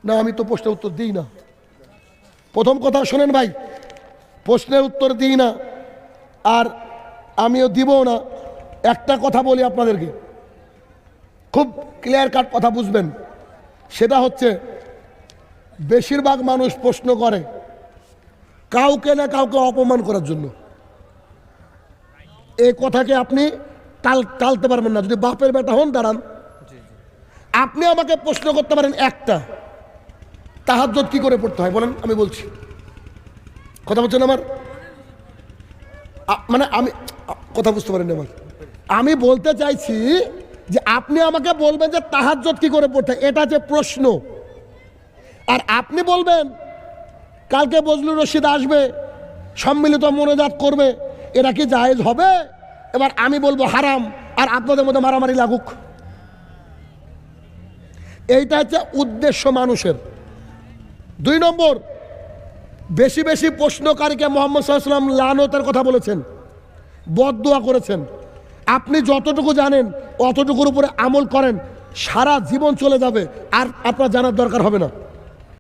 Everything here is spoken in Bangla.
না, আমি তো প্রশ্নের উত্তর দিই না। প্রথম কথা শোনেন ভাই, প্রশ্নের উত্তর দিই না, আর আমিও দিব না। একটা কথা বলি আপনাদেরকে, খুব ক্লিয়ার কাট কথা বুঝবেন। সেটা হচ্ছে, বেশিরভাগ মানুষ প্রশ্ন করে কাউকে না কাউকে অপমান করার জন্য। এই কথাকে আপনি টালতে পারবেন না। যদি বাপের বেটা হন, দাঁড়ান, আপনি আমাকে প্রশ্ন করতে পারেন একটা, তাহাজ্জুদ কি করে পড়তে হয় বলেন, আমি বলছি। কথা বলছেন আমার? মানে আমি কথা বুঝতে পারেন আমার। আমি বলতে চাইছি যে আপনি আমাকে বলবেন যে তাহাজ্জুদ কি করে পড়তে হয়, এটা যে প্রশ্ন। আর আপনি বলবেন কালকে বজলুর রশিদ আসবে, সম্মিলিত মোনাজাত করবে, এটা কি জায়েজ হবে? এবার আমি বলবো হারাম, আর আপনাদের মধ্যে মারামারি লাগুক। এইটা হচ্ছে উদ্দেশ্য মানুষের। 2 নম্বর, বেশি বেশি প্রশ্নকারীকে মুহাম্মদ সাল্লাল্লাহু আলাইহি ওয়াসাল্লাম লানতের কথা বলেছেন, বদদুয়া করেছেন। আপনি যতটুকু জানেন অতটুকুর উপরে আমল করেন, সারা জীবন চলে যাবে, আর আপনার জানার দরকার হবে না।